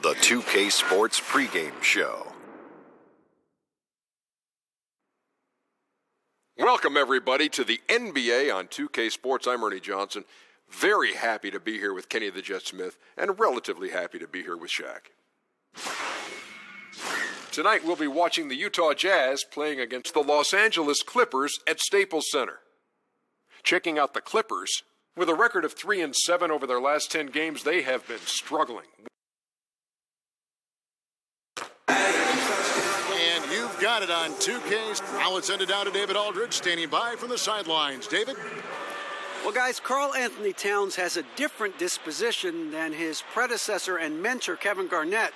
the 2K Sports pregame show. Welcome, everybody, to the NBA on 2K Sports. I'm Ernie Johnson. Very happy to be here with Kenny the Jet Smith, and relatively happy to be here with Shaq. Tonight, we'll be watching the Utah Jazz playing against the Los Angeles Clippers at Staples Center. Checking out the Clippers, with a record of 3-7 over their last 10 games, they have been struggling. You've got it on 2K. Now let's send it down to David Aldridge, standing by from the sidelines. David? Well, guys, Karl Anthony Towns has a different disposition than his predecessor and mentor, Kevin Garnett.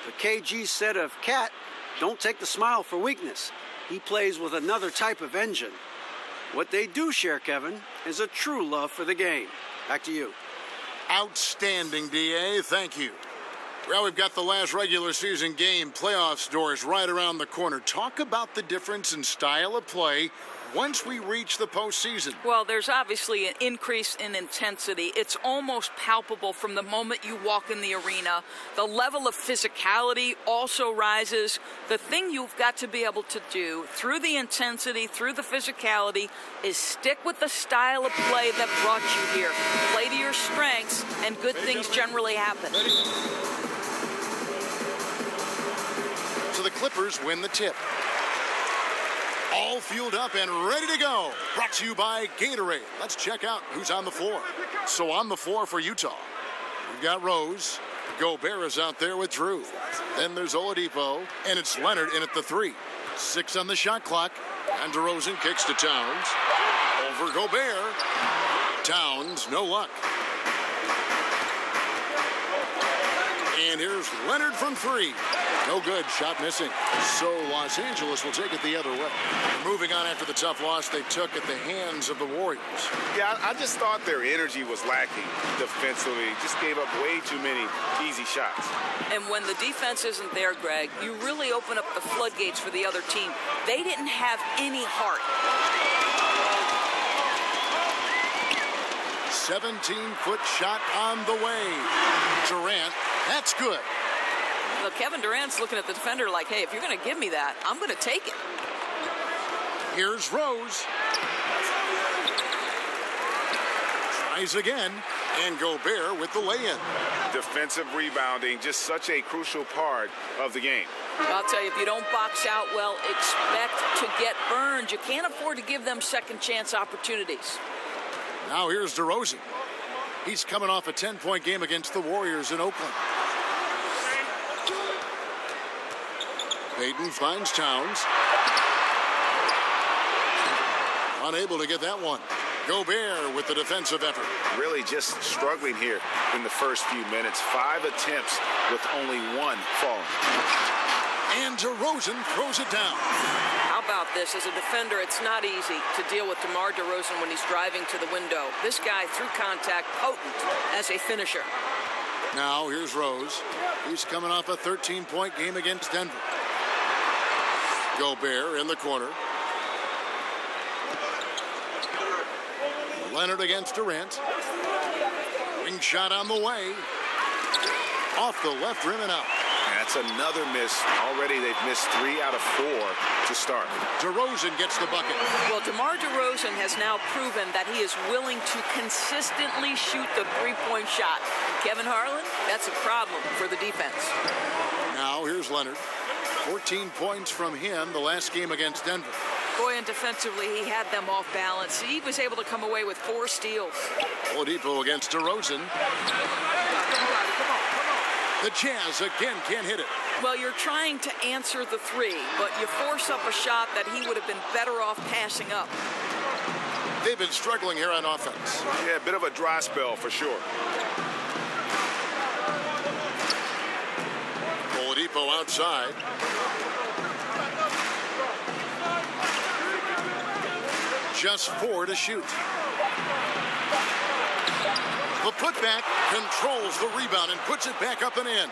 The KG said of Cat, don't take the smile for weakness. He plays with another type of engine. What they do share, Kevin, is a true love for the game. Back to you. Outstanding, D.A. Thank you. Well, we've got the last regular season game, playoffs doors right around the corner. Talk about the difference in style of play once we reach the postseason. Well, there's obviously an increase in intensity. It's almost palpable from the moment you walk in the arena. The level of physicality also rises. The thing you've got to be able to do through the intensity, through the physicality, is stick with the style of play that brought you here. Play to your strengths, and good things generally happen. So the Clippers win the tip. All fueled up and ready to go. Brought to you by Gatorade. Let's check out who's on the floor. So on the floor for Utah, we've got Rose. Gobert is out there with Drew. Then there's Oladipo, and it's Leonard in at the 3. 6 on the shot clock. And DeRozan kicks to Towns. Over Gobert. Towns, no luck. And here's Leonard from 3. No good. Shot missing. So Los Angeles will take it the other way. Moving on after the tough loss they took at the hands of the Warriors. Yeah, I just thought their energy was lacking defensively. Just gave up way too many easy shots. And when the defense isn't there, Greg, you really open up the floodgates for the other team. They didn't have any heart. 17-foot shot on the way. Durant, that's good. Well, Kevin Durant's looking at the defender like, hey, if you're going to give me that, I'm going to take it. Here's Rose. Tries again, and Gobert with the lay-in. Defensive rebounding, just such a crucial part of the game. I'll tell you, if you don't box out well, expect to get burned. You can't afford to give them second chance opportunities. Now here's DeRozan. He's coming off a 10-point game against the Warriors in Oakland. Payton finds Towns. Unable to get that one. Gobert with the defensive effort. Really just struggling here in the first few minutes. 5 attempts with only 1 falling. And DeRozan throws it down. How about this? As a defender, it's not easy to deal with DeMar DeRozan when he's driving to the window. This guy, through contact, potent as a finisher. Now here's Rose. He's coming off a 13-point game against Denver. Gobert in the corner. Leonard against Durant. Ring shot on the way. Off the left rim and out. That's another miss. Already they've missed 3 out of 4 to start. DeRozan gets the bucket. Well, DeMar DeRozan has now proven that he is willing to consistently shoot the three-point shot. Kevin Harlan, that's a problem for the defense. Now here's Leonard. 14 points from him the last game against Denver. Boy, and defensively, he had them off balance. He was able to come away with 4 steals. Oladipo against DeRozan. The Jazz again can't hit it. Well, you're trying to answer the 3, but you force up a shot that he would have been better off passing up. They've been struggling here on offense. Yeah, a bit of a dry spell for sure. Oladipo outside. Just 4 to shoot. The putback controls the rebound and puts it back up and in.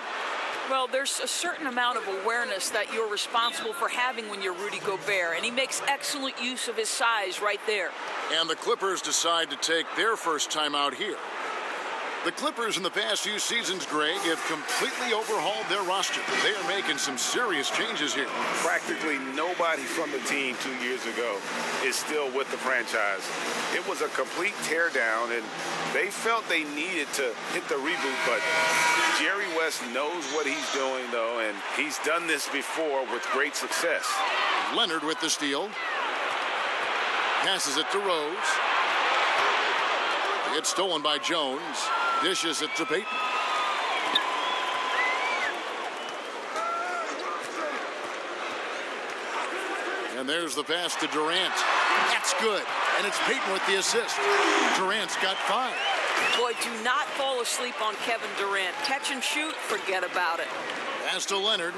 Well, there's a certain amount of awareness that you're responsible for having when you're Rudy Gobert, and he makes excellent use of his size right there. And the Clippers decide to take their first time out here. The Clippers in the past few seasons, Greg, have completely overhauled their roster. They are making some serious changes here. Practically nobody from the team 2 years ago is still with the franchise. It was a complete teardown, and they felt they needed to hit the reboot, but Jerry West knows what he's doing, though, and he's done this before with great success. Leonard with the steal. Passes it to Rose. It's stolen by Jones. Dishes it to Payton. And there's the pass to Durant. That's good. And it's Payton with the assist. Durant's got 5. Boy, do not fall asleep on Kevin Durant. Catch and shoot, forget about it. Pass to Leonard.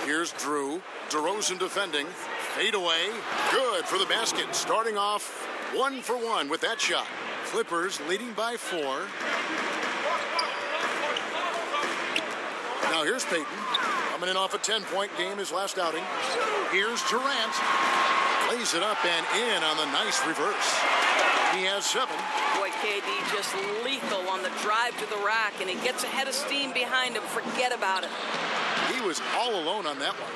Here's Drew. DeRozan defending. Fade away. Good for the basket. Starting off 1 for 1 with that shot. Clippers leading by 4. Now here's Payton. Coming in off a 10-point game his last outing. Here's Durant. Lays it up and in on the nice reverse. He has 7. Boy, KD just lethal on the drive to the rack, and he gets a head of steam behind him. Forget about it. He was all alone on that one.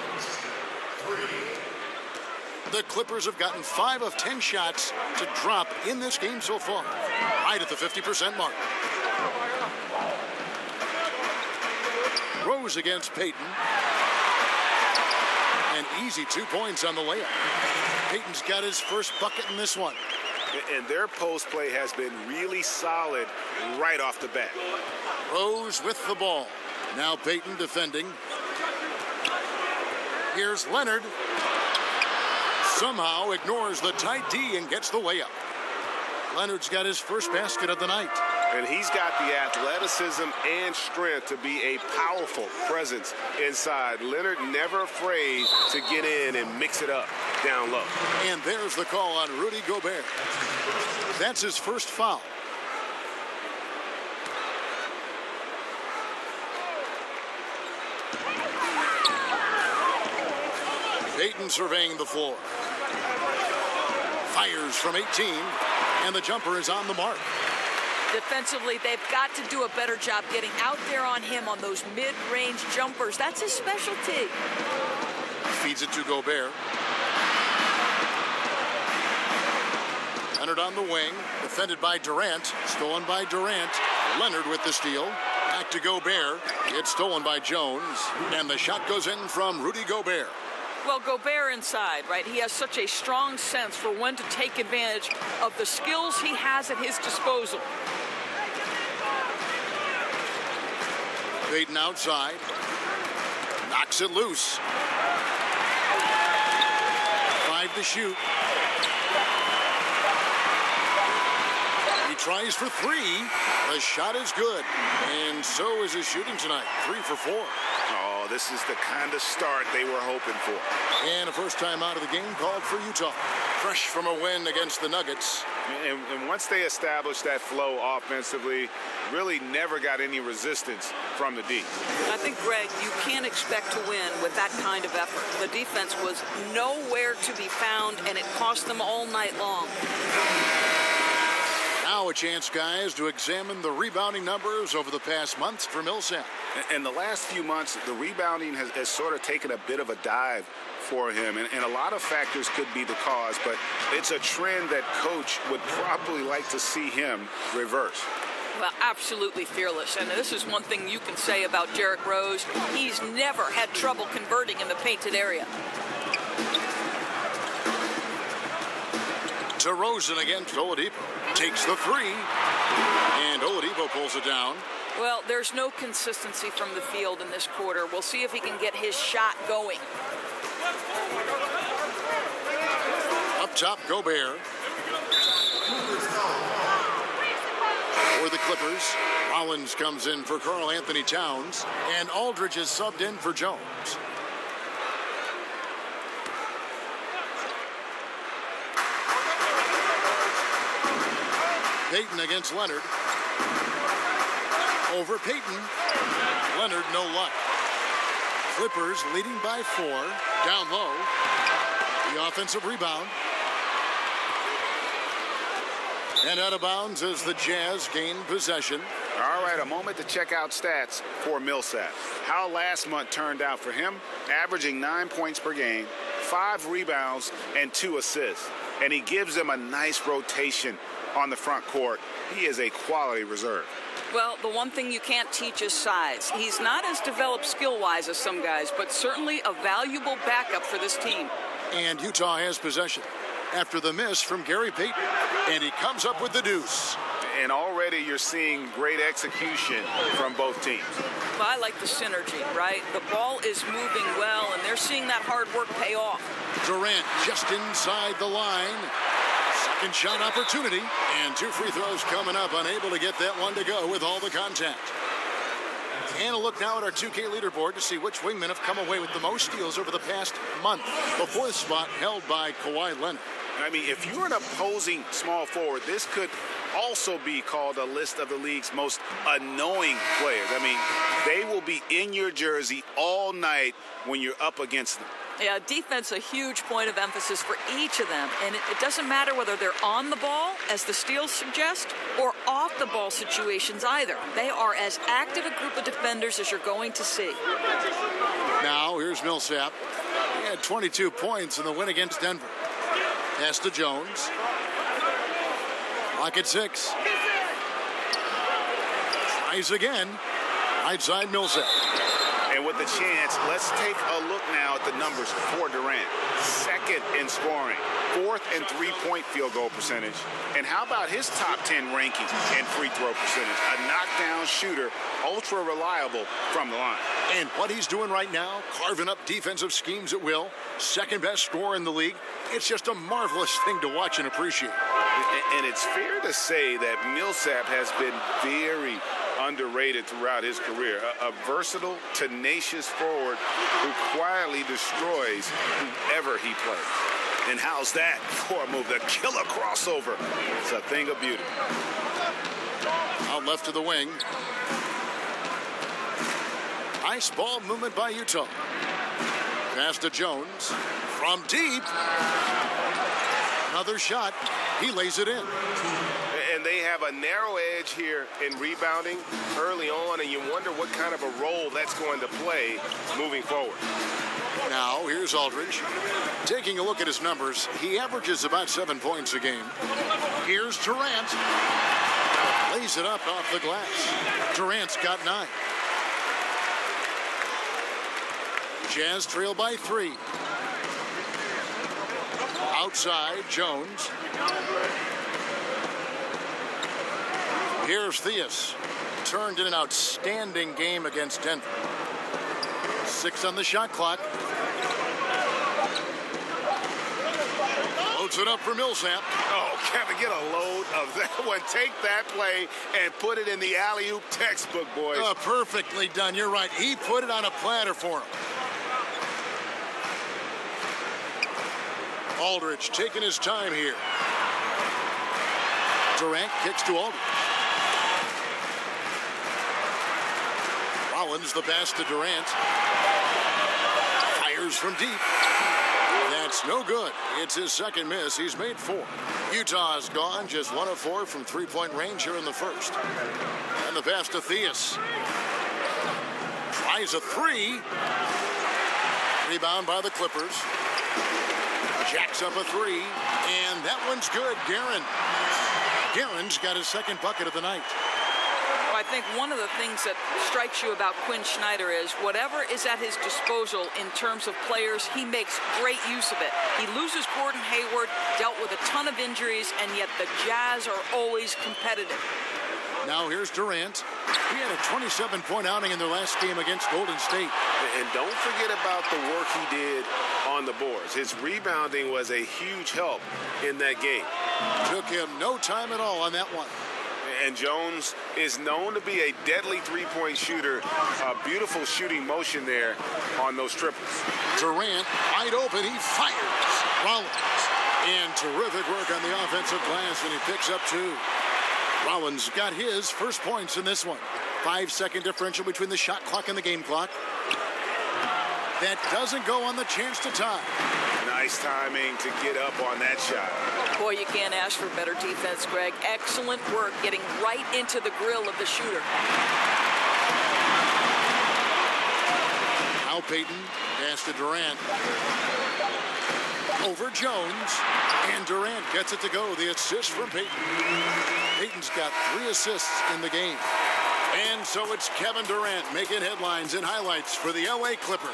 The Clippers have gotten 5 of 10 shots to drop in this game so far. Right at the 50% mark. Rose against Payton. An easy 2 points on the layup. Payton's got his first bucket in this one. And their post play has been really solid right off the bat. Rose with the ball. Now Payton defending. Here's Leonard. Somehow ignores the tight D and gets the layup. Leonard's got his first basket of the night. And he's got the athleticism and strength to be a powerful presence inside. Leonard never afraid to get in and mix it up down low. And there's the call on Rudy Gobert. That's his first foul. Payton surveying the floor. Fires from 18, and the jumper is on the mark. Defensively, they've got to do a better job getting out there on him on those mid-range jumpers. That's his specialty. Feeds it to Gobert. Leonard on the wing, defended by Durant, stolen by Durant. Leonard with the steal. Back to Gobert. It's stolen by Jones, and the shot goes in from Rudy Gobert. Well, Gobert inside, right? He has such a strong sense for when to take advantage of the skills he has at his disposal. Payton outside. Knocks it loose. 5 to shoot. He tries for 3. The shot is good. And so is his shooting tonight. 3 for 4. Oh, this is the kind of start they were hoping for. And a first time out of the game called for Utah. Fresh from a win against the Nuggets. And once they established that flow offensively, really never got any resistance from the D. I think, Greg, you can't expect to win with that kind of effort. The defense was nowhere to be found, and it cost them all night long. Now a chance, guys, to examine the rebounding numbers over the past months for Millsap. In the last few months, the rebounding has sort of taken a bit of a dive for him, and a lot of factors could be the cause, but it's a trend that Coach would probably like to see him reverse. Well, absolutely fearless. And this is one thing you can say about Derrick Rose. He's never had trouble converting in the painted area. DeRozan against Oladipo. Takes the 3. And Oladipo pulls it down. Well, there's no consistency from the field in this quarter. We'll see if he can get his shot going. Up top, Gobert. For the Clippers, Rollins comes in for Karl Anthony Towns, and Aldridge is subbed in for Jones. Payton against Leonard. Over Payton. Leonard, no luck. Clippers leading by 4. Down low. The offensive rebound. And out of bounds as the Jazz gain possession. All right, a moment to check out stats for Millsap. How last month turned out for him, averaging 9 points per game, 5 rebounds, and 2 assists. And he gives them a nice rotation on the front court. He is a quality reserve. Well, the one thing you can't teach is size. He's not as developed skill-wise as some guys, but certainly a valuable backup for this team. And Utah has possession after the miss from Gary Payton. And he comes up with the deuce. And already you're seeing great execution from both teams. Well, I like the synergy, right? The ball is moving well, and they're seeing that hard work pay off. Durant just inside the line. Second shot opportunity. And 2 free throws coming up. Unable to get that one to go with all the contact. And a look now at our 2K leaderboard to see which wingmen have come away with the most steals over the past month. The 4th spot held by Kawhi Leonard. I mean, if you're an opposing small forward, this could also be called a list of the league's most annoying players. I mean, they will be in your jersey all night when you're up against them. Yeah, defense a huge point of emphasis for each of them. And it doesn't matter whether they're on the ball, as the steals suggest, or off the ball situations either. They are as active a group of defenders as you're going to see. Now, here's Millsap. He had 22 points in the win against Denver. Pass to Jones. Clock at 6. Tries again. Right side Millsap. And with the chance, let's take a look now at the numbers for Durant. 2nd in scoring, 4th in three-point field goal percentage. And how about his top 10 ranking and free throw percentage? A knockdown shooter, ultra reliable from the line. And what he's doing right now, carving up defensive schemes at will, 2nd best scorer in the league. It's just a marvelous thing to watch and appreciate. And it's fair to say that Millsap has been very underrated throughout his career. A versatile, tenacious forward who quietly destroys whoever he plays. And how's that for a move? The killer crossover. It's a thing of beauty. Out left to the wing. Nice ball movement by Utah. Pass to Jones. From deep. Another shot. He lays it in. And they have a narrow edge here in rebounding early on, and you wonder what kind of a role that's going to play moving forward. Now, here's Aldridge. Taking a look at his numbers, he averages about 7 points a game. Here's Durant. Lays it up off the glass. Durant's got 9. Jazz trail by 3. Outside, Jones. Here's Theus. Turned in an outstanding game against Denver. 6 on the shot clock. Loads it up for Millsap. Oh, Kevin, get a load of that one. Take that play and put it in the alley-oop textbook, boys. Perfectly done. You're right. He put it on a platter for him. Aldridge taking his time here. Durant kicks to Aldridge. Rollins the pass to Durant. Fires from deep. That's no good. It's his 2nd miss. He's made 4. Utah's gone just 1 of 4 from 3-point range here in the 1st. And the pass to Theus. Tries a 3. Rebound by the Clippers. Jacks up a 3. And that one's good. Guerin's got his 2nd bucket of the night. Well, I think one of the things that strikes you about Quinn Snyder is whatever is at his disposal in terms of players, he makes great use of it. He loses Gordon Hayward, dealt with a ton of injuries, and yet the Jazz are always competitive. Now here's Durant. He had a 27-point outing in their last game against Golden State. And don't forget about the work he did on the boards. His rebounding was a huge help in that game. Took him no time at all on that one. And Jones is known to be a deadly three-point shooter. A beautiful shooting motion there on those triples. Durant wide open. He fires. Rollins. And terrific work on the offensive glass, and he picks up 2. Rollins got his first points in this one. 5-second differential between the shot clock and the game clock. That doesn't go on the chance to tie. Nice timing to get up on that shot. Boy, you can't ask for better defense, Greg. Excellent work getting right into the grill of the shooter. Al Payton, pass to Durant. Over Jones, and Durant gets it to go. The assist from Payton. Payton's got 3 assists in the game. And so it's Kevin Durant making headlines and highlights for the LA Clippers.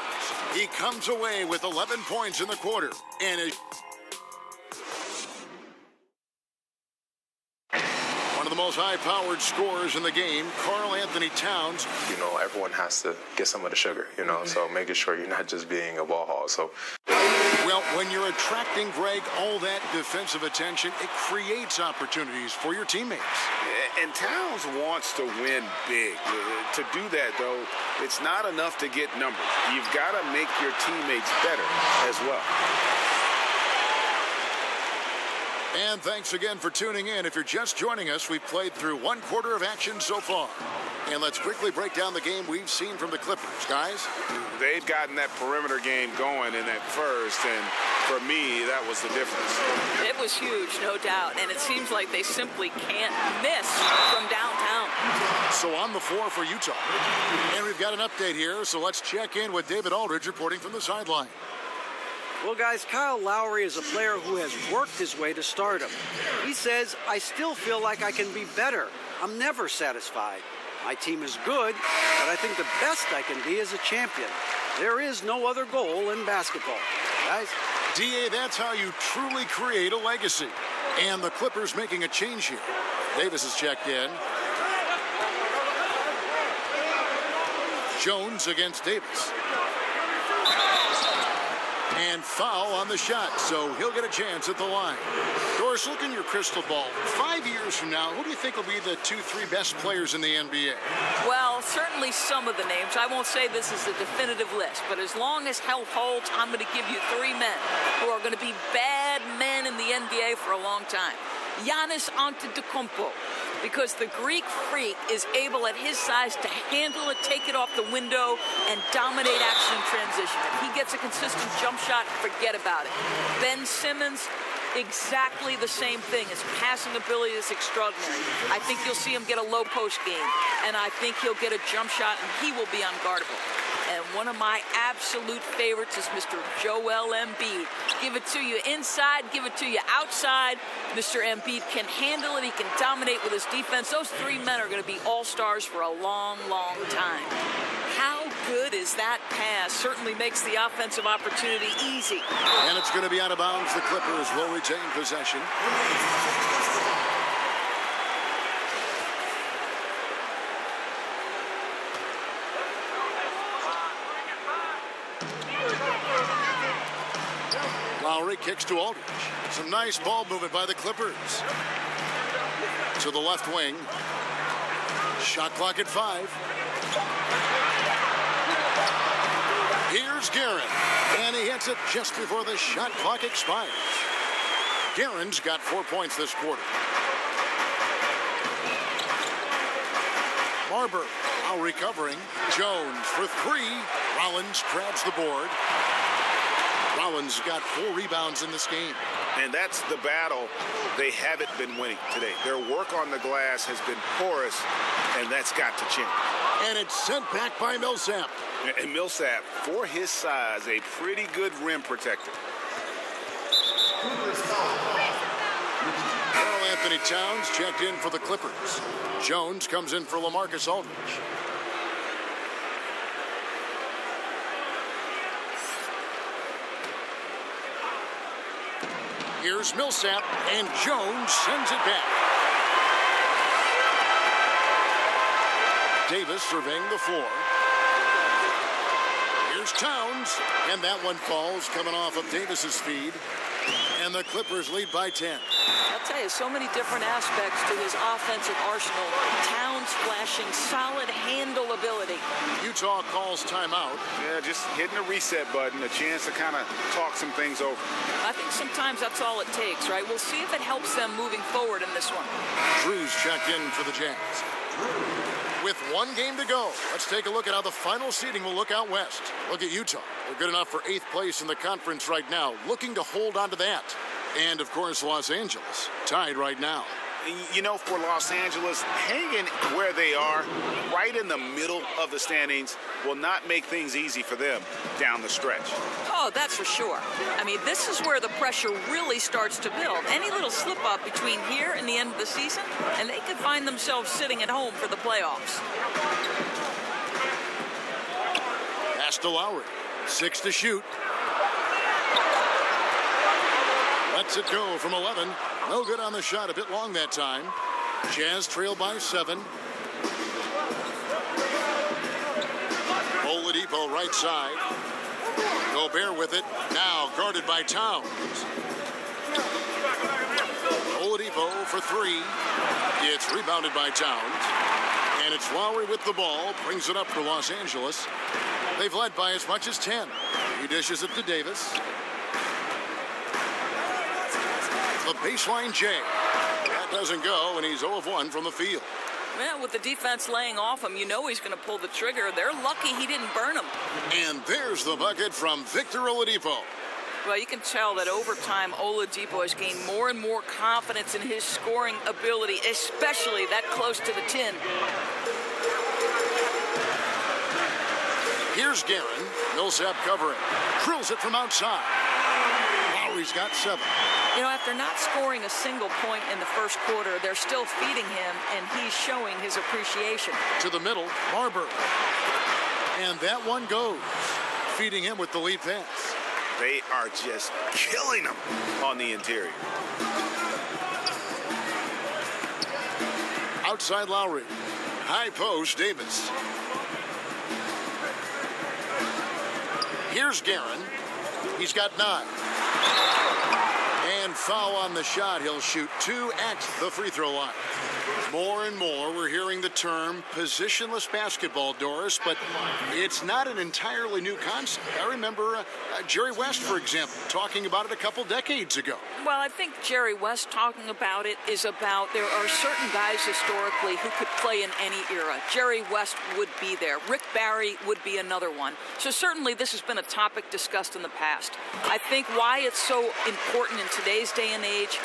He comes away with 11 points in the quarter and one of the most high-powered scorers in the game, Karl Anthony Towns. You know, everyone has to get some of the sugar, you know, so making sure you're not just being a ball hog. So, well, when you're attracting, Greg, all that defensive attention, it creates opportunities for your teammates. And Towns wants to win big. To do that, though, it's not enough to get numbers. You've got to make your teammates better as well. And thanks again for tuning in. If you're just joining us, we've played through 1 quarter of action so far. And let's quickly break down the game we've seen from the Clippers. Guys? They've gotten that perimeter game going in that first, and for me, that was the difference. It was huge, no doubt, and it seems like they simply can't miss from downtown. So on the floor for Utah. And we've got an update here, so let's check in with David Aldridge reporting from the sideline. Well, guys, Kyle Lowry is a player who has worked his way to stardom. He says, I still feel like I can be better. I'm never satisfied. My team is good, but I think the best I can be is a champion. There is no other goal in basketball. Guys? D.A., that's how you truly create a legacy. And the Clippers making a change here. Davis is checked in. Jones against Davis. And foul on the shot, so he'll get a chance at the line. Doris, look in your crystal ball. 5 years from now, who do you think will be the 2-3 best players in the NBA? Well, certainly some of the names. I won't say this is a definitive list, but as long as health holds, I'm going to give you 3 men who are going to be bad men in the NBA for a long time. Giannis Antetokounmpo, because the Greek freak is able at his size to handle it, take it off the window, and dominate action in transition. If he gets a consistent jump shot, forget about it. Ben Simmons, exactly the same thing. His passing ability is extraordinary. I think you'll see him get a low post game, and I think he'll get a jump shot, and he will be unguardable. And one of my absolute favorites is Mr. Joel Embiid. Give it to you inside, give it to you outside. Mr. Embiid can handle it. He can dominate with his defense. Those 3 men are going to be all-stars for a long, long time. How good is that pass? Certainly makes the offensive opportunity easy. And it's going to be out of bounds. The Clippers will retain possession. Lowry kicks to Aldridge. Some nice ball movement by the Clippers. To the left wing. Shot clock at 5. Here's Guerin. And he hits it just before the shot clock expires. Guerin's got 4 points this quarter. Barber now recovering. Jones for 3. Rollins grabs the board. Rollins got 4 rebounds in this game. And that's the battle they haven't been winning today. Their work on the glass has been porous, and that's got to change. And it's sent back by Millsap. And Millsap, for his size, a pretty good rim protector. Karl Anthony Towns checked in for the Clippers. Jones comes in for LaMarcus Aldridge. Here's Millsap, and Jones sends it back. Davis surveying the floor. Here's Towns, and that one falls, coming off of Davis's feed. And the Clippers lead by 10. I'll tell you, so many different aspects to his offensive arsenal. Towns flashing solid handle ability. Utah calls timeout. Yeah, just hitting the reset button, a chance to kind of talk some things over. I think sometimes that's all it takes, right? We'll see if it helps them moving forward in this one. Drew's checked in for the Jazz. With 1 game to go, let's take a look at how the final seeding will look out west. Look at Utah. They're good enough for 8th place in the conference right now, looking to hold on to that. And, of course, Los Angeles tied right now. You know, for Los Angeles, hanging where they are, right in the middle of the standings, will not make things easy for them down the stretch. Oh, that's for sure. I mean, this is where the pressure really starts to build. Any little slip-up between here and the end of the season, and they could find themselves sitting at home for the playoffs. Pass to Lowry. 6 to shoot. Lets it go from 11. No good on the shot. A bit long that time. Jazz trail by 7. Oladipo right side. Gobert with it. Now guarded by Towns. Oladipo for 3. It's rebounded by Towns. And it's Lowry with the ball. Brings it up for Los Angeles. They've led by as much as 10. He dishes it to Davis. The baseline J. That doesn't go, and he's 0 of 1 from the field. Well, with the defense laying off him, you know he's going to pull the trigger. They're lucky he didn't burn him. And there's the bucket from Victor Oladipo. Well, you can tell that over time, Oladipo has gained more and more confidence in his scoring ability, especially that close to the 10. Here's Guerin. Millsap covering. Drills it from outside. Lowry's got 7. You know, after not scoring a single point in the first quarter, they're still feeding him, and he's showing his appreciation. To the middle, Marbury. And that one goes. Feeding him with the lead pass. They are just killing him on the interior. Outside Lowry. High post, Davis. Here's Guerin. He's got 9. And foul on the shot. He'll shoot 2 at the free throw line. More and more, we're hearing the term positionless basketball, Doris, but it's not an entirely new concept. I remember Jerry West, for example, talking about it a couple decades ago. Well, I think Jerry West talking about it is about there are certain guys historically who could play in any era. Jerry West would be there. Rick Barry would be another one. So certainly this has been a topic discussed in the past. I think why it's so important in today's day and age,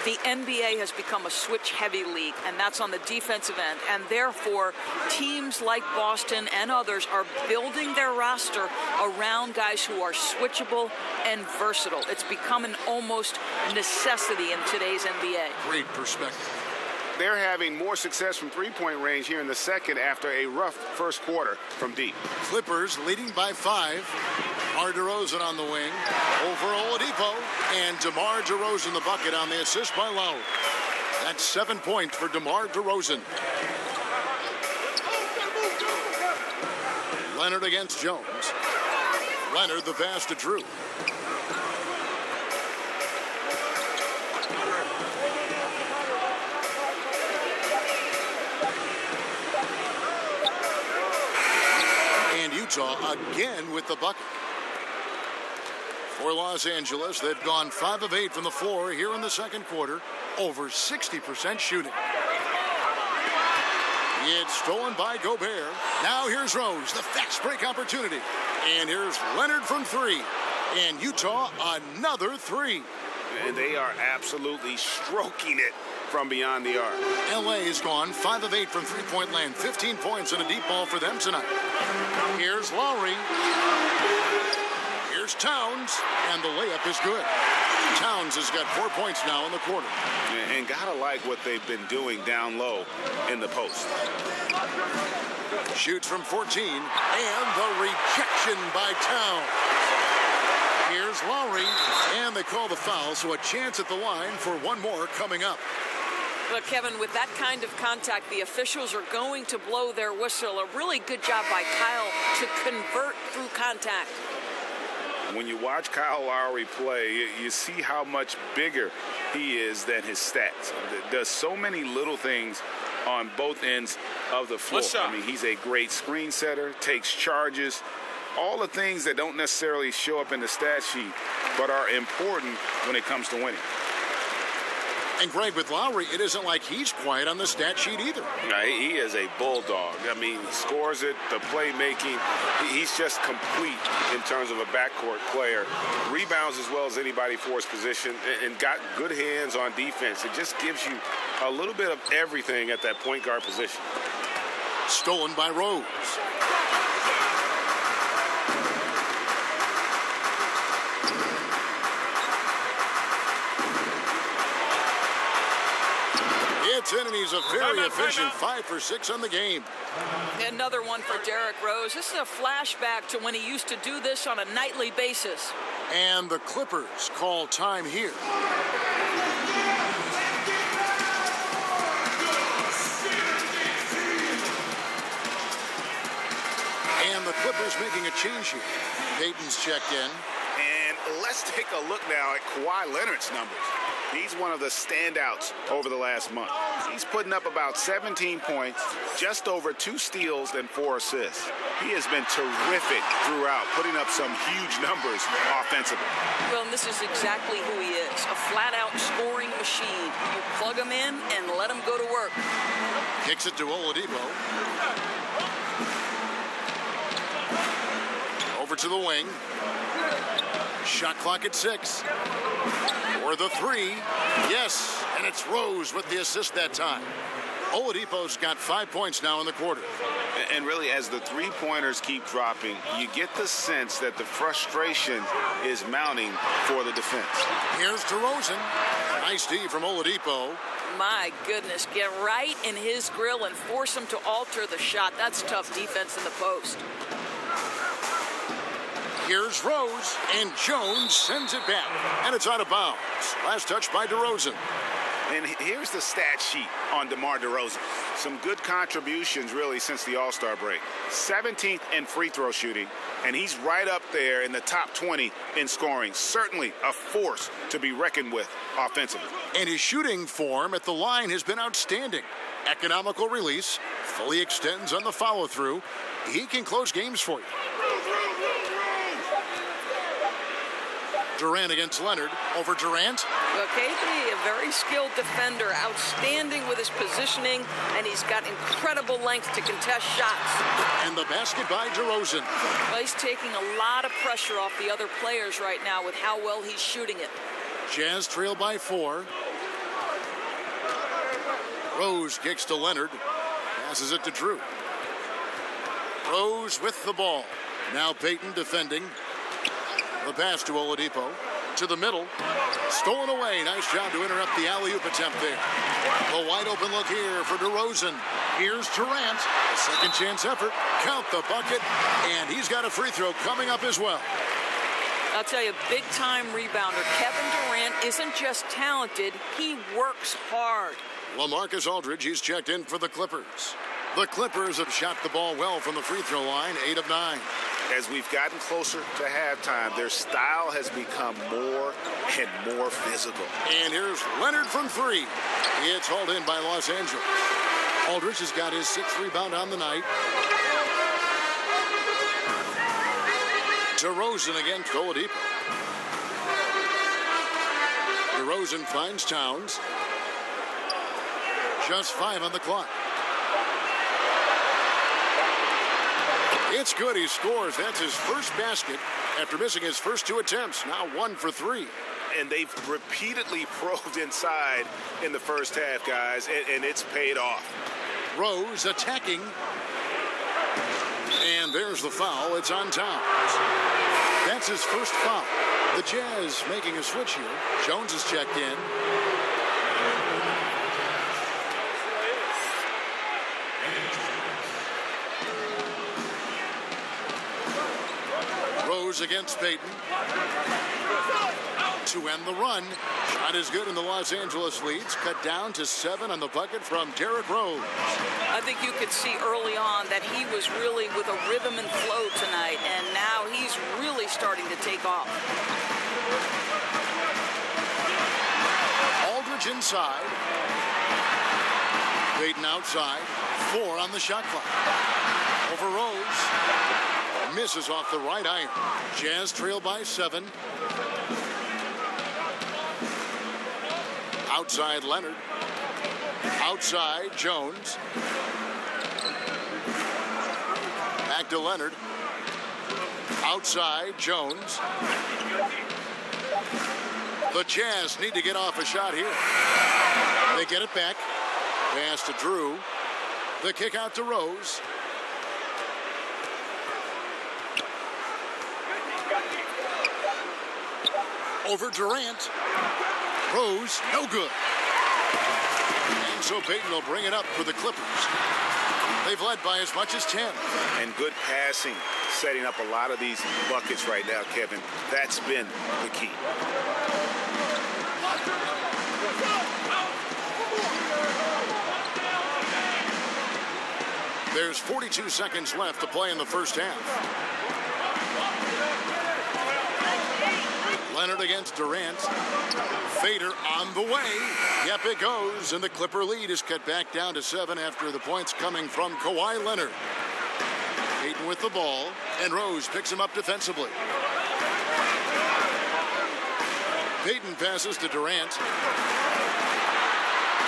the NBA has become a switch-heavy league, and that's on the defensive end. And therefore, teams like Boston and others are building their roster around guys who are switchable and versatile. It's become an almost necessity in today's NBA. Great perspective. They're having more success from three-point range here in the second after a rough first quarter from deep. Clippers leading by 5. DeMar DeRozan on the wing. Over Oladipo. And DeMar DeRozan the bucket on the assist by Lowry. That's 7 points for DeMar DeRozan. Leonard against Jones. Leonard the pass to Drew. And Utah again with the bucket. For Los Angeles, they've gone 5 of 8 from the floor here in the second quarter. Over 60% shooting. It's stolen by Gobert. Now here's Rose, the fast break opportunity. And here's Leonard from 3. And Utah, another 3. And they are absolutely stroking it from beyond the arc. LA has gone 5 of 8 from three-point land. 15 points and a deep ball for them tonight. Here's Lowry. Here's Towns, and the layup is good. Towns has got 4 points now in the quarter. And gotta like what they've been doing down low in the post. Shoots from 14, and the rejection by Towns. Here's Lowry, and they call the foul, so a chance at the line for one more coming up. But Kevin, with that kind of contact, the officials are going to blow their whistle. A really good job by Kyle to convert through contact. When you watch Kyle Lowry play, you see how much bigger he is than his stats. Does so many little things on both ends of the floor. I mean, he's a great screen setter, takes charges, all the things that don't necessarily show up in the stat sheet, but are important when it comes to winning. And Greg, with Lowry, it isn't like he's quiet on the stat sheet either. Yeah, he is a bulldog. I mean, he scores it, the playmaking. He's just complete in terms of a backcourt player. Rebounds as well as anybody for his position, and got good hands on defense. It just gives you a little bit of everything at that point guard position. Stolen by Rose. It's in, and he's a very efficient 5 for 6 on the game. Another one for Derrick Rose. This is a flashback to when he used to do this on a nightly basis. And the Clippers call time here. And the Clippers making a change here. Payton's checked in. And let's take a look now at Kawhi Leonard's numbers. He's one of the standouts over the last month. He's putting up about 17 points, just over 2 steals and 4 assists. He has been terrific throughout, putting up some huge numbers offensively. Well, and this is exactly who he is, a flat-out scoring machine. You plug him in and let him go to work. Kicks it to Oladipo. Over to the wing. Shot clock at 6. For the 3. Yes, and it's Rose with the assist that time. Oladipo's got 5 points now in the quarter. And really, as the three-pointers keep dropping, you get the sense that the frustration is mounting for the defense. Here's DeRozan. Nice D from Oladipo. My goodness, get right in his grill and force him to alter the shot. That's tough defense in the post. Here's Rose, and Jones sends it back, and it's out of bounds. Last touch by DeRozan. And here's the stat sheet on DeMar DeRozan. Some good contributions, really, since the All-Star break. 17th in free throw shooting, and he's right up there in the top 20 in scoring. Certainly a force to be reckoned with offensively. And his shooting form at the line has been outstanding. Economical release, fully extends on the follow-through. He can close games for you. Durant against Leonard. Over Durant. Well, KD, a very skilled defender, outstanding with his positioning, and he's got incredible length to contest shots. And the basket by DeRozan. Well, he's taking a lot of pressure off the other players right now with how well he's shooting it. Jazz trail by 4. Rose kicks to Leonard. Passes it to Drew. Rose with the ball. Now Payton defending. The pass to Oladipo. To the middle. Stolen away. Nice job to interrupt the alley-oop attempt there. The wide open look here for DeRozan. Here's Durant. A second chance effort. Count the bucket. And he's got a free throw coming up as well. I'll tell you, big-time rebounder. Kevin Durant isn't just talented. He works hard. LaMarcus Aldridge, he's checked in for the Clippers. The Clippers have shot the ball well from the free throw line, 8 of 9. As we've gotten closer to halftime, their style has become more and more physical. And here's Leonard from 3. It's hauled in by Los Angeles. Aldridge has got his 6th rebound on the night. DeRozan against Oladipo. DeRozan finds Towns. Just 5 on the clock. It's good. He scores. That's his first basket after missing his first 2 attempts. Now 1 for 3. And they've repeatedly probed inside in the first half, guys, and it's paid off. Rose attacking. And there's the foul. It's on Towns. That's his first foul. The Jazz making a switch here. Jones is checked in. Rose against Payton. To end the run. Shot is good, and the Los Angeles leads. Cut down to 7 on the bucket from Derrick Rose. I think you could see early on that he was really with a rhythm and flow tonight, and now he's really starting to take off. Aldridge inside. Payton outside. 4 on the shot clock. Over Rose. Misses off the right iron. Jazz trail by 7. Outside Leonard. Outside Jones. Back to Leonard. Outside Jones. The Jazz need to get off a shot here. They get it back. Pass to Drew. The kick out to Rose. Over Durant. Rose, no good. And so Payton will bring it up for the Clippers. They've led by as much as 10. And good passing, setting up a lot of these buckets right now, Kevin. That's been the key. There's 42 seconds left to play in the first half. Leonard against Durant. Fader on the way. Yep, it goes. And the Clipper lead is cut back down to 7 after the points coming from Kawhi Leonard. Payton with the ball. And Rose picks him up defensively. Payton passes to Durant.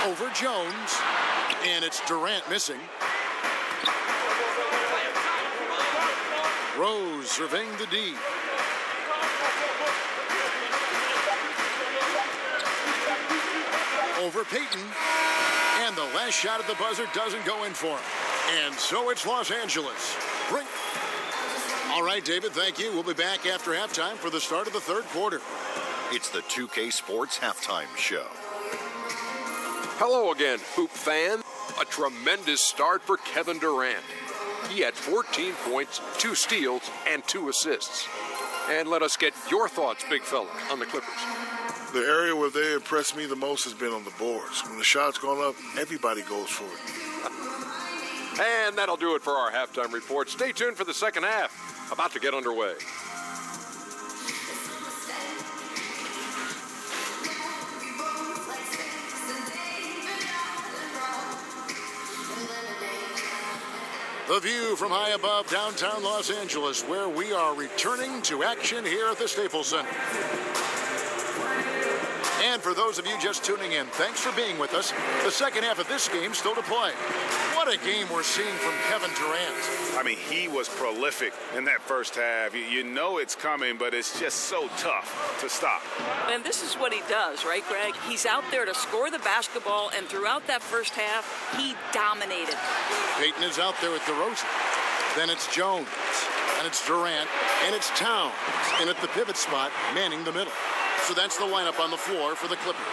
Over Jones. And it's Durant missing. Rose surveying the D. Over Payton. And the last shot at the buzzer doesn't go in for him. And so it's Los Angeles. All right, David, thank you. We'll be back after halftime for the start of the third quarter. It's the 2K Sports Halftime Show. Hello again, Hoop fan. A tremendous start for Kevin Durant. He had 14 points, 2 steals, and 2 assists. And let us get your thoughts, big fella, on the Clippers. The area where they impressed me the most has been on the boards. When the shot's gone up, everybody goes for it. And that'll do it for our halftime report. Stay tuned for the second half. About to get underway. The view from high above downtown Los Angeles, where we are returning to action here at the Staples Center. And for those of you just tuning in, thanks for being with us. The second half of this game still to play. What a game we're seeing from Kevin Durant. I mean, he was prolific in that first half. You know it's coming, but it's just so tough to stop. And this is what he does, right, Greg? He's out there to score the basketball, and throughout that first half, he dominated. Payton is out there with DeRozan. Then it's Jones. And it's Durant. And it's Towns. And at the pivot spot, manning the middle. So that's the lineup on the floor for the Clippers.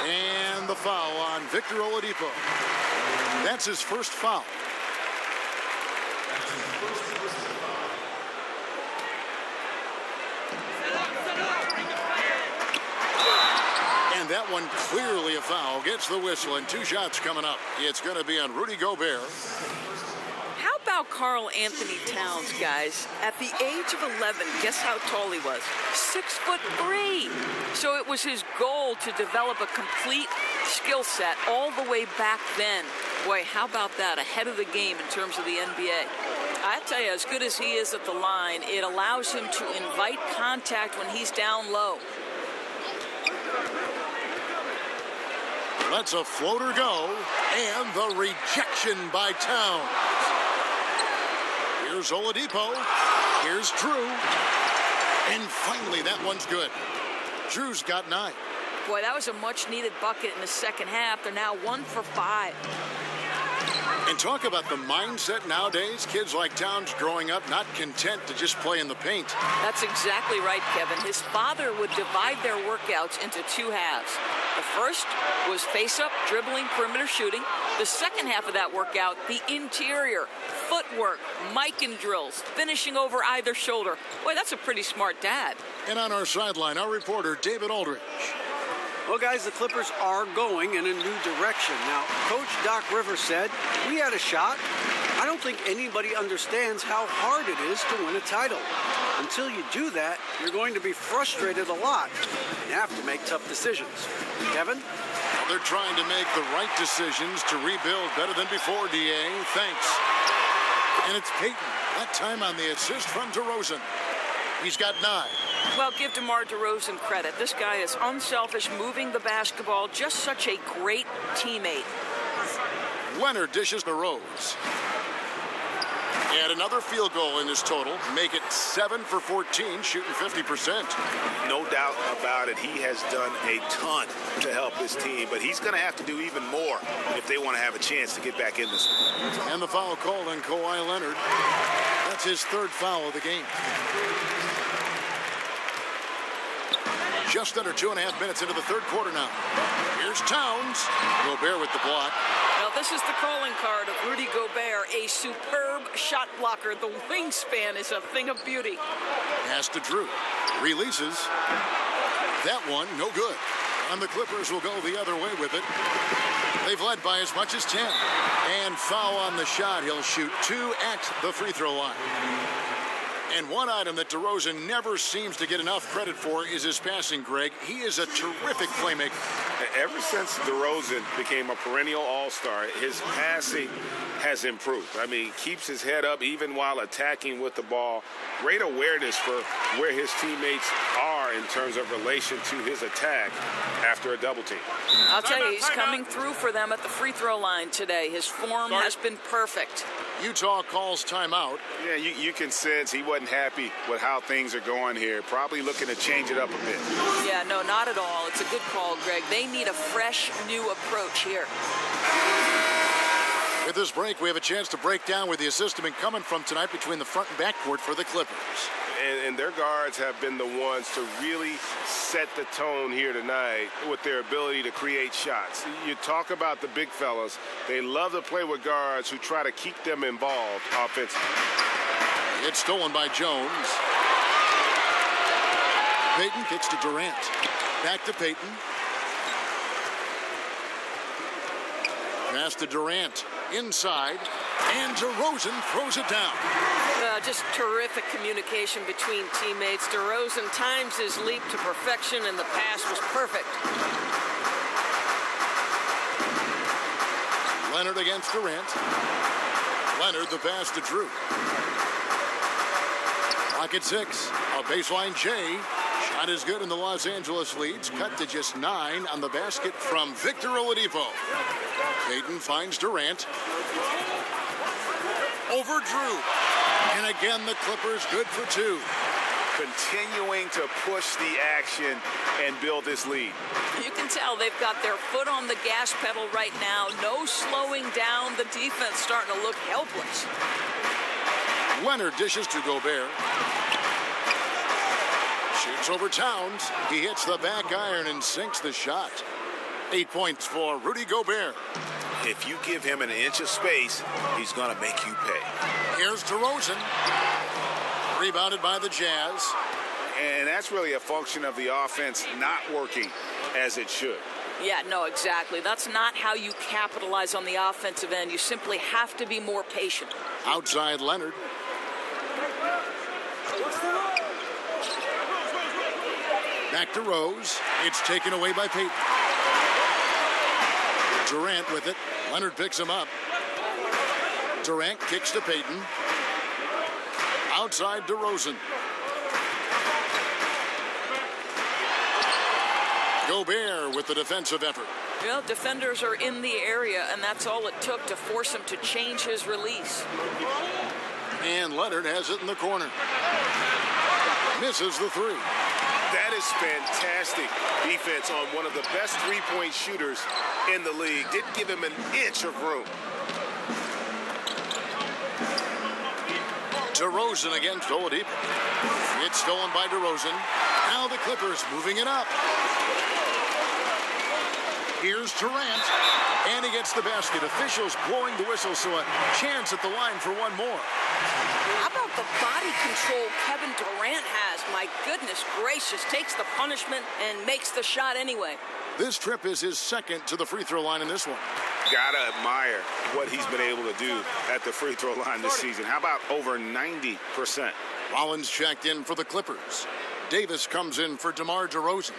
And the foul on Victor Oladipo. That's his first foul. And that one clearly a foul. Gets the whistle and 2 shots coming up. It's going to be on Rudy Gobert. How about Karl Anthony Towns, guys? At the age of 11, guess how tall he was? 6'3". So it was his goal to develop a complete skill set all the way back then. Boy, how about that? Ahead of the game in terms of the NBA. I tell you, as good as he is at the line, it allows him to invite contact when he's down low. Lets a floater go, and the rejection by Towns. Here's Oladipo. Here's Drew. And finally, that one's good. Drew's got 9. Boy, that was a much-needed bucket in the second half. They're now 1 for 5. And talk about the mindset nowadays. Kids like Towns growing up not content to just play in the paint. That's exactly right, Kevin. His father would divide their workouts into 2 halves. The first was face-up, dribbling, perimeter shooting. The second half of that workout, the interior, footwork, mic and drills, finishing over either shoulder. Boy, that's a pretty smart dad. And on our sideline, our reporter, David Aldridge. Well, guys, the Clippers are going in a new direction. Now, Coach Doc Rivers said, we had a shot. I don't think anybody understands how hard it is to win a title. Until you do that, you're going to be frustrated a lot and have to make tough decisions. Kevin? Well, they're trying to make the right decisions to rebuild better than before, D.A. Thanks. And it's Payton. That time on the assist from DeRozan. He's got 9. Well, give DeMar DeRozan credit. This guy is unselfish, moving the basketball, just such a great teammate. Leonard dishes to Rose. And another field goal in his total. Make it 7 for 14, shooting 50%. No doubt about it. He has done a ton to help his team, but he's going to have to do even more if they want to have a chance to get back in this one. And the foul called on Kawhi Leonard. That's his third foul of the game. Just under 2.5 minutes into the third quarter now. Here's Towns. Gobert with the block. Now, this is the calling card of Rudy Gobert, a superb shot blocker. The wingspan is a thing of beauty. Pass to Drew. Releases. That one, no good. And the Clippers will go the other way with it. They've led by as much as 10. And foul on the shot. He'll shoot 2 at the free throw line. And one item that DeRozan never seems to get enough credit for is his passing, Greg. He is a terrific playmaker. Ever since DeRozan became a perennial all-star, his passing has improved. I mean, he keeps his head up even while attacking with the ball. Great awareness for where his teammates are in terms of relation to his attack after a double team. I'll tell you, he's coming through for them at the free throw line today. His form has been perfect. Utah calls timeout. Yeah, you can sense he wasn't happy with how things are going here. Probably looking to change it up a bit. Yeah, no, not at all. It's a good call, Greg. They need a fresh, new approach here. With this break, we have a chance to break down where the assist has been coming from tonight between the front and backcourt for the Clippers. And their guards have been the ones to really set the tone here tonight with their ability to create shots. You talk about the big fellas. They love to play with guards who try to keep them involved offensively. It's stolen by Jones. Payton kicks to Durant. Back to Payton. Pass to Durant. Inside. And DeRozan throws it down. Just terrific communication between teammates. DeRozan times his leap to perfection, and the pass was perfect. Leonard against Durant. Leonard the pass to Drew. Clock at 6. A baseline J. Shot is good, and the Los Angeles leads. Cut to just 9 on the basket from Victor Oladipo. Payton finds Durant. Over Drew. And again, the Clippers good for 2. Continuing to push the action and build this lead. You can tell they've got their foot on the gas pedal right now. No slowing down. The defense starting to look helpless. Leonard dishes to Gobert. Shoots over Towns. He hits the back iron and sinks the shot. 8 points for Rudy Gobert. If you give him an inch of space, he's going to make you pay. Here's DeRozan. Rebounded by the Jazz. And that's really a function of the offense not working as it should. Yeah, no, exactly. That's not how you capitalize on the offensive end. You simply have to be more patient. Outside Leonard. Back to Rose. It's taken away by Payton. Durant with it. Leonard picks him up. Durant kicks to Payton. Outside DeRozan. Gobert with the defensive effort. Well, defenders are in the area, and that's all it took to force him to change his release. And Leonard has it in the corner. Misses the 3. That is fantastic defense on one of the best three-point shooters in the league. Didn't give him an inch of room. DeRozan against Oladipo. It's stolen by DeRozan. Now the Clippers moving it up. Here's Durant. And he gets the basket. Officials blowing the whistle, so a chance at the line for one more. How about the body control Kevin Durant has? My goodness gracious. Takes the punishment and makes the shot anyway. This trip is his second to the free throw line in this one. Gotta admire what he's been able to do at the free throw line this season. How about over 90%? Rollins checked in for the Clippers. Davis comes in for DeMar DeRozan.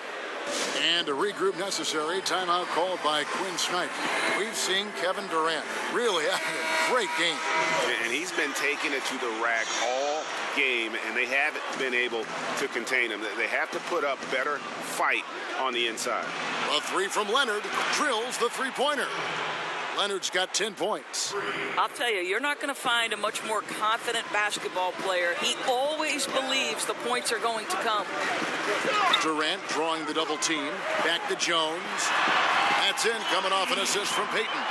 And a regroup necessary. Timeout called by Quinn Snyder. We've seen Kevin Durant really having a great game. And he's been taking it to the rack all game, and they haven't been able to contain them. They have to put up better fight on the inside. A three from Leonard drills the three-pointer. Leonard's got 10 points. I'll tell you, you're not going to find a much more confident basketball player. He always believes the points are going to come. Durant drawing the double team. Back to Jones. That's in, coming off an assist from Payton.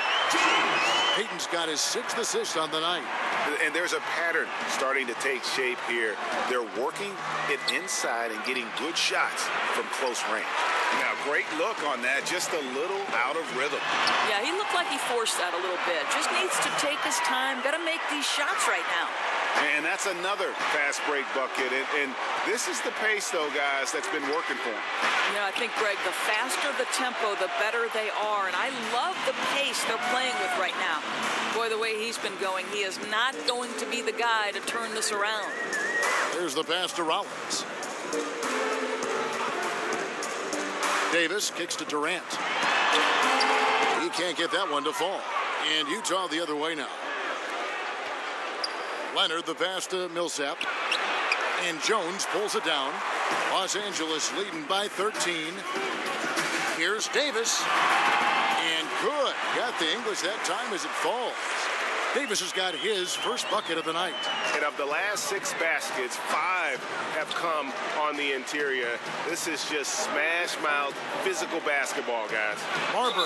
Payton's got his 6th assist on the night. And there's a pattern starting to take shape here. They're working it inside and getting good shots from close range. Now, great look on that, just a little out of rhythm. Yeah, he looked like he forced that a little bit. Just needs to take his time. Got to make these shots right now. And that's another fast break bucket. And this is the pace, though, guys, that's been working for him. Yeah, I think, Greg, the faster the tempo, the better they are. And I love the pace they're playing with right now. Boy, the way he's been going, he is not going to be the guy to turn this around. Here's the pass to Rollins. Davis kicks to Durant. He can't get that one to fall. And Utah the other way now. Leonard, the pass to Millsap. And Jones pulls it down. Los Angeles leading by 13. Here's Davis. And good. Got the English that time as it falls. Davis has got his first bucket of the night. And of the last 6 baskets, 5 have come on the interior. This is just smash-mouth physical basketball, guys. Barber,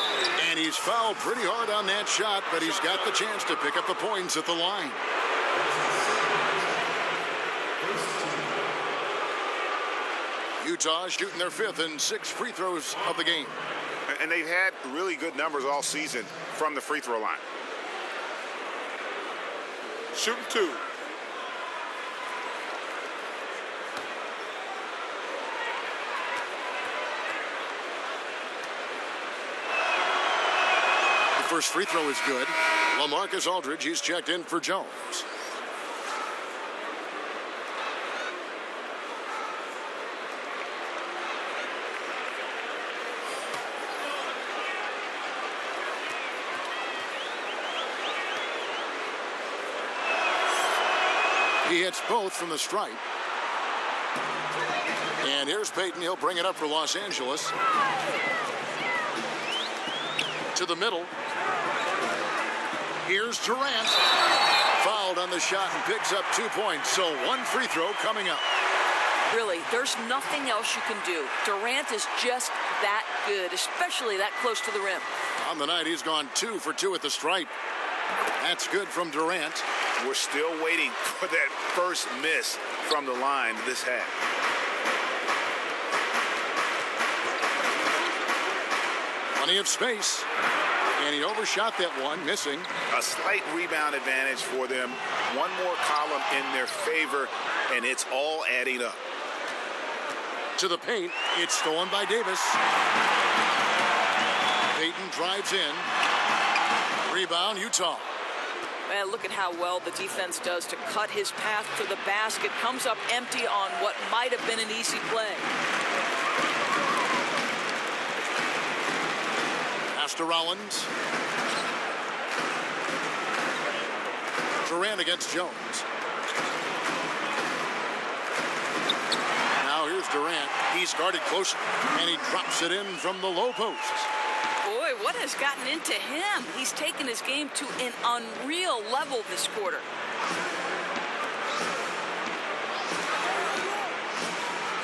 and he's fouled pretty hard on that shot, but he's got the chance to pick up the points at the line. Utah shooting their 5th and 6th free throws of the game. And they've had really good numbers all season from the free throw line. Shooting 2. The first free throw is good. LaMarcus Aldridge, he's checked in for Jones. He hits both from the stripe. And here's Payton. He'll bring it up for Los Angeles. To the middle. Here's Durant. Fouled on the shot and picks up 2 points. So 1 free throw coming up. Really, there's nothing else you can do. Durant is just that good, especially that close to the rim. On the night, he's gone 2 for 2 at the stripe. That's good from Durant. We're still waiting for that first miss from the line this half. Plenty of space. And he overshot that one, missing. A slight rebound advantage for them. One more column in their favor, and it's all adding up. To the paint. It's stolen by Davis. Payton drives in. Rebound, Utah. Man, look at how well the defense does to cut his path to the basket. Comes up empty on what might have been an easy play. Pass to Rollins. Durant against Jones. Now here's Durant. He's guarded close, and he drops it in from the low post. Boy, what has gotten into him? He's taken his game to an unreal level this quarter.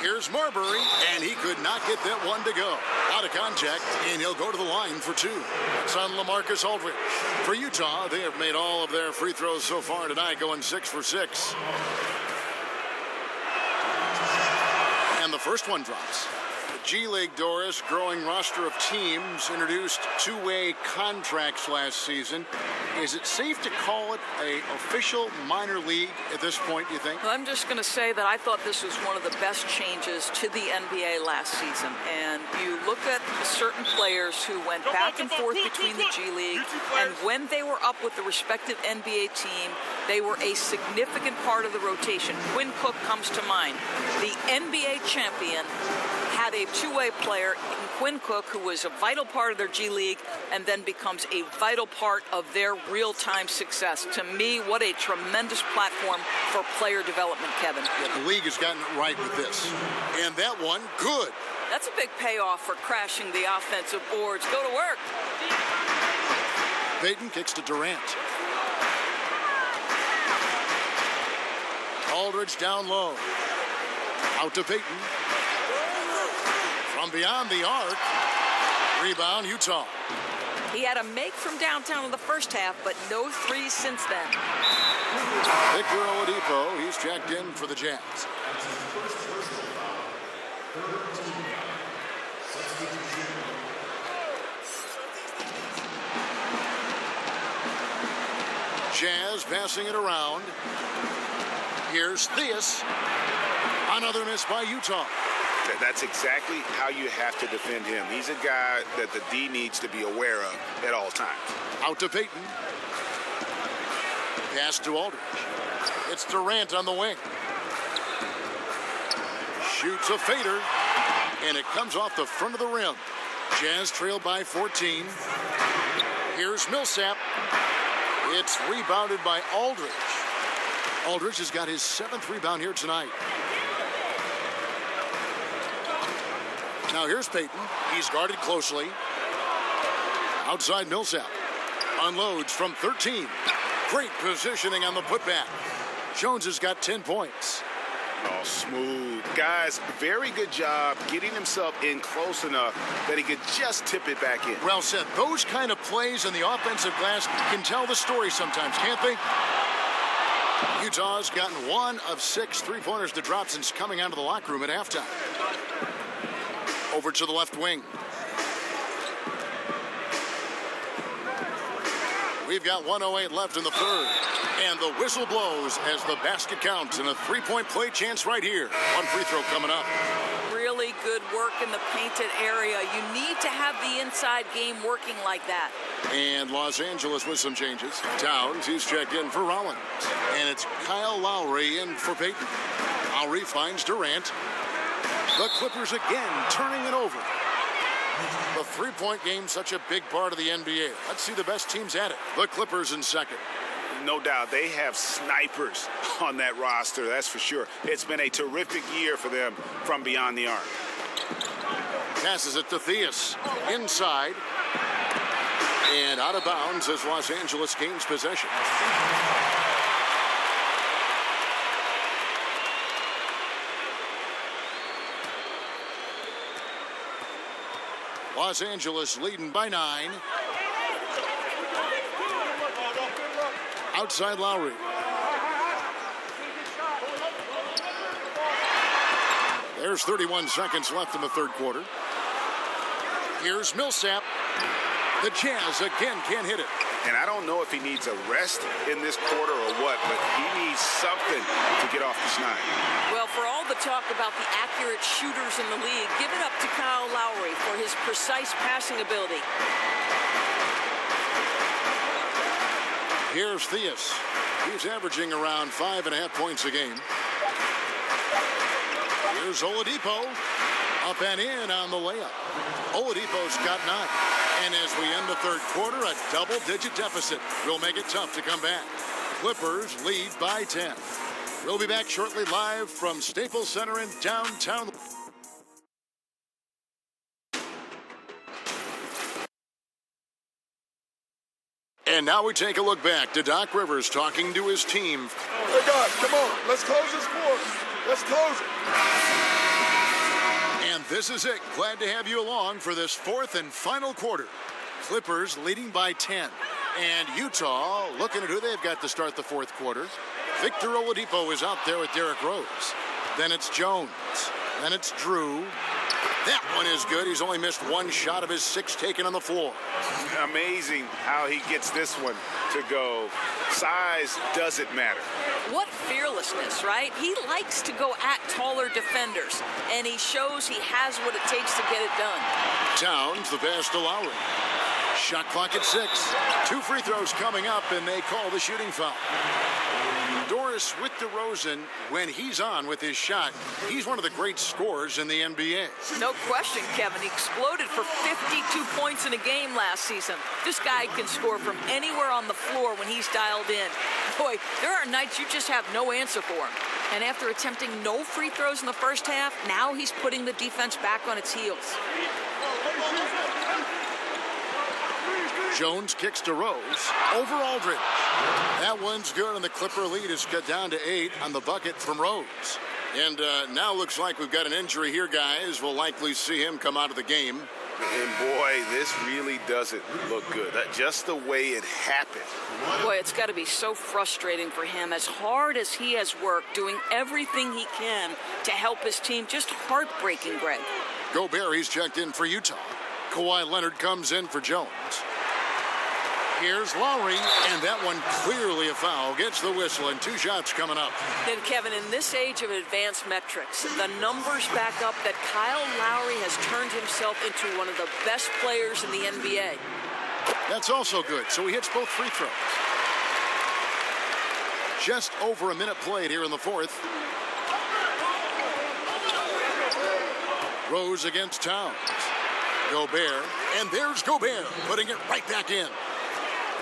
Here's Marbury, and he could not get that one to go. Out of contact, and he'll go to the line for 2. It's on LaMarcus Aldridge. For Utah, they have made all of their free throws so far tonight, going 6 for 6. And the first one drops. G League, Doris, growing roster of teams, introduced 2-way contracts last season. Is it safe to call it an official minor league at this point, do you think? Well, I'm just going to say that I thought this was one of the best changes to the NBA last season. And you look at certain players who went back and forth between the G League, and when they were up with the respective NBA team, They were a significant part of the rotation. Quinn Cook comes to mind. The NBA champion had a two-way player in Quinn Cook, who was a vital part of their G League and then becomes a vital part of their real-time success. To me, what a tremendous platform for player development, Kevin. Yeah, the league has gotten it right with this. And that one, good. That's a big payoff for crashing the offensive boards. Go to work. Payton kicks to Durant. Aldridge down low. Out to Payton. From beyond the arc. Rebound, Utah. He had a make from downtown in the first half, but no threes since then. Victor Oladipo, he's checked in for the Jazz. Jazz passing it around. Here's Theus. Another miss by Utah. That's exactly how you have to defend him. He's a guy that the D needs to be aware of at all times. Out to Payton. Pass to Aldridge. It's Durant on the wing. Shoots a fader, and it comes off the front of the rim. Jazz trailed by 14. Here's Millsap. It's rebounded by Aldridge. Aldridge has got his 7th rebound here tonight. Now here's Payton. He's guarded closely. Outside Millsap. Unloads from 13. Great positioning on the putback. Jones has got 10 points. Oh, smooth. Guys, very good job getting himself in close enough that he could just tip it back in. Well said. Those kind of plays in the offensive glass can tell the story sometimes, can't they? Utah's gotten 1 of 6 three-pointers to drop since coming out of the locker room at halftime. Over to the left wing. We've got 1:08 left in the third. And the whistle blows as the basket counts and a three-point play chance right here. One free throw coming up. Really good work in the painted area. You need to have the inside game working like that. And Los Angeles with some changes. Towns, he's checked in for Rollins. And it's Kyle Lowry in for Payton. Lowry finds Durant. The Clippers again turning it over. The three-point game, such a big part of the NBA. Let's see the best teams at it. The Clippers in second. No doubt, they have snipers on that roster, that's for sure. It's been a terrific year for them from beyond the arc. Passes it to Theus. Inside. And out of bounds as Los Angeles gains possession. Los Angeles leading by 9. Outside Lowry. There's 31 seconds left in the third quarter. Here's Millsap. The Jazz again can't hit it. And I don't know if he needs a rest in this quarter or what, but he needs something to get off the snide. Well, for all the talk about the accurate shooters in the league, give it up to Kyle Lowry for his precise passing ability. Here's Theus. He's averaging around 5.5 points a game. Here's Oladipo. Up and in on the layup. Oladipo's got 9. And as we end the third quarter, a double-digit deficit will make it tough to come back. Clippers lead by 10. We'll be back shortly live from Staples Center in downtown. And now we take a look back to Doc Rivers talking to his team. Hey, Doc, come on. Let's close this quarter. Let's close it. And this is it. Glad to have you along for this fourth and final quarter. Clippers leading by 10. And Utah looking at who they've got to start the fourth quarter. Victor Oladipo is out there with Derrick Rose. Then it's Jones. Then it's Drew. That one is good. He's only missed 1 shot of his 6 taken on the floor. Amazing how he gets this one to go. Size doesn't matter. What fearlessness, right? He likes to go at taller defenders, and he shows he has what it takes to get it done. Towns, the pass to Lowry. Shot clock at 6. 2 free throws coming up, and they call the shooting foul. Doris with DeRozan, when he's on with his shot, he's one of the great scorers in the NBA. No question, Kevin. He exploded for 52 points in a game last season. This guy can score from anywhere on the floor when he's dialed in. Boy, there are nights you just have no answer for him. And after attempting no free throws in the first half, now he's putting the defense back on its heels. Jones kicks to Rose. Over Aldridge. That one's good, and the Clipper lead is cut down to 8 on the bucket from Rose. And now looks like we've got an injury here, guys. We'll likely see him come out of the game. And boy, this really doesn't look good. Just the way it happened. Boy, it's got to be so frustrating for him. As hard as he has worked, doing everything he can to help his team, just heartbreaking, Greg. Gobert, he's checked in for Utah. Kawhi Leonard comes in for Jones. Here's Lowry, and that one clearly a foul. Gets the whistle, and 2 shots coming up. Then, Kevin, in this age of advanced metrics, the numbers back up that Kyle Lowry has turned himself into one of the best players in the NBA. That's also good, so he hits both free throws. Just over a minute played here in the 4th. Rose against Towns. Gobert, and there's Gobert, putting it right back in.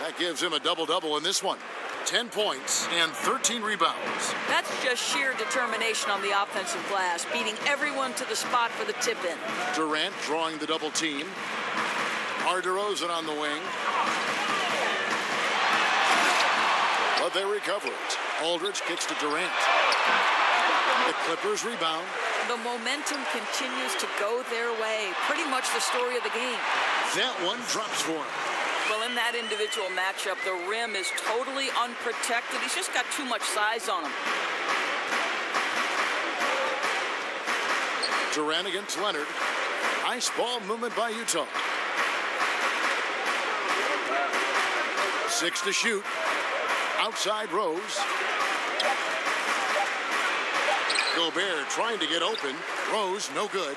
That gives him a double-double in this one. 10 points and 13 rebounds. That's just sheer determination on the offensive glass, beating everyone to the spot for the tip-in. Durant drawing the double team. DeRozan on the wing. But they recover it. Aldridge kicks to Durant. The Clippers rebound. The momentum continues to go their way. Pretty much the story of the game. That one drops for him. Well, in that individual matchup, the rim is totally unprotected. He's just got too much size on him. Durant against Leonard. Nice ball movement by Utah. 6 to shoot. Outside Rose. Gobert trying to get open. Rose, no good.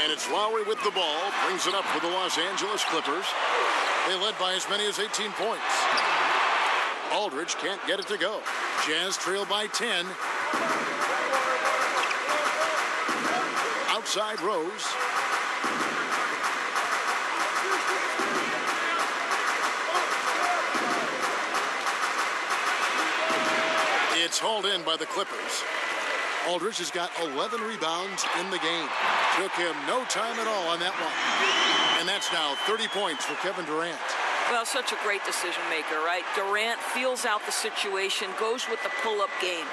And it's Lowry with the ball. Brings it up for the Los Angeles Clippers. They led by as many as 18 points. Aldridge can't get it to go. Jazz trail by 10. Outside Rose. It's hauled in by the Clippers. Aldridge has got 11 rebounds in the game. Took him no time at all on that one. And that's now 30 points for Kevin Durant. Well, such a great decision maker, right? Durant feels out the situation, goes with the pull-up game.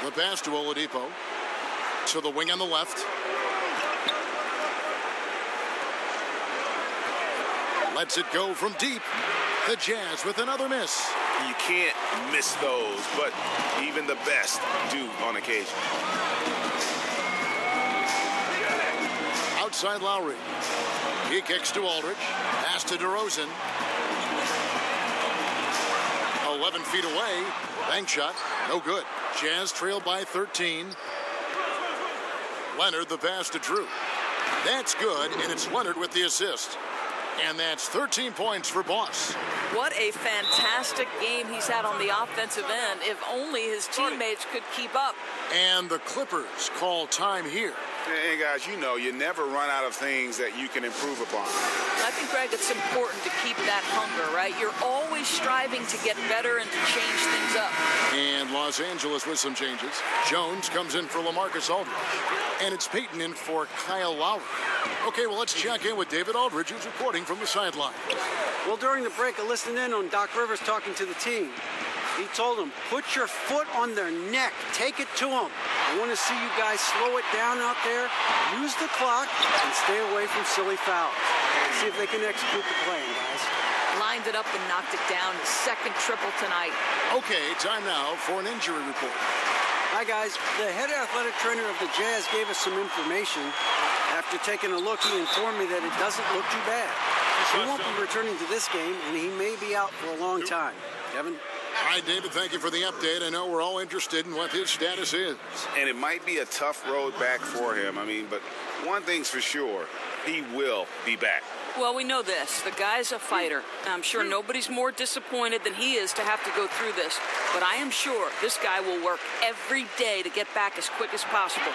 The pass to Oladipo. To the wing on the left. Lets it go from deep. The Jazz with another miss. You can't miss those, but even the best do on occasion. Outside Lowry. He kicks to Aldridge. Pass to DeRozan. 11 feet away. Bank shot. No good. Jazz trailed by 13. Leonard the pass to Drew. That's good, and it's Leonard with the assist. And that's 13 points for Boss. What a fantastic game he's had on the offensive end. If only his teammates could keep up. And the Clippers call time here. Hey, guys, you know you never run out of things that you can improve upon. I think, Greg, it's important to keep that hunger, right? You're always striving to get better and to change things up. And Los Angeles with some changes. Jones comes in for LaMarcus Aldridge. And it's Payton in for Kyle Lowry. Okay, well, let's check in with David Aldridge, who's reporting from the sideline. Well, during the break, I listened in on Doc Rivers talking to the team. He told them, put your foot on their neck. Take it to them. I want to see you guys slow it down out there, use the clock, and stay away from silly fouls. See if they can execute the plan, guys. Lined it up and knocked it down. His second triple tonight. Okay, time now for an injury report. Hi, guys. The head athletic trainer of the Jazz gave us some information. After taking a look, he informed me that it doesn't look too bad. He won't be returning to this game, and he may be out for a long time. Kevin? Hi, David. Thank you for the update. I know we're all interested in what his status is. And it might be a tough road back for him. I mean, but one thing's for sure. he will be back. Well, we know this. The guy's a fighter. I'm sure nobody's more disappointed than he is to have to go through this. But I am sure this guy will work every day to get back as quick as possible.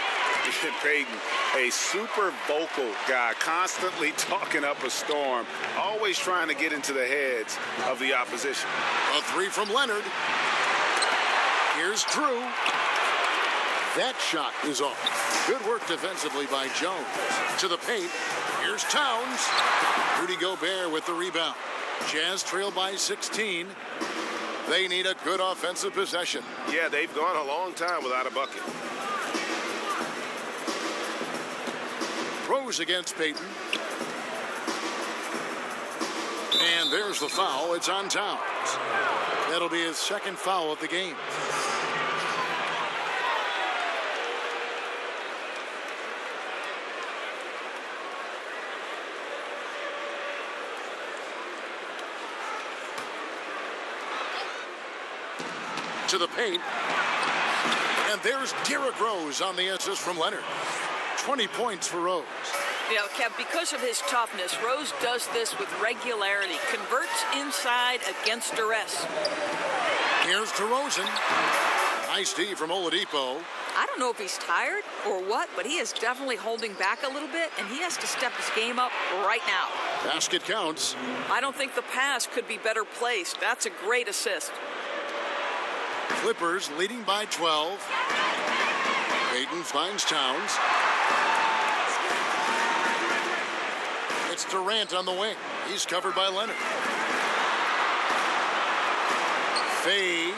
Peyton, a super vocal guy, constantly talking up a storm, always trying to get into the heads of the opposition. A three from Leonard. Here's Drew. That shot is off. Good work defensively by Jones. To the paint. Here's Towns. Rudy Gobert with the rebound. Jazz trail by 16. They need a good offensive possession. Yeah, they've gone a long time without a bucket. Rose against Payton. And there's the foul. It's on Towns. That'll be his second foul of the game. To the paint. And there's Derrick Rose on the assist from Leonard. 20 points for Rose. You know, Kev, because of his toughness, Rose does this with regularity. Converts inside against duress. Here's DeRozan. Nice D from Oladipo. I don't know if he's tired or what, but he is definitely holding back a little bit, and he has to step his game up right now. Basket counts. I don't think the pass could be better placed. That's a great assist. Clippers leading by 12. Payton finds Towns. It's Durant on the wing. He's covered by Leonard. Fades.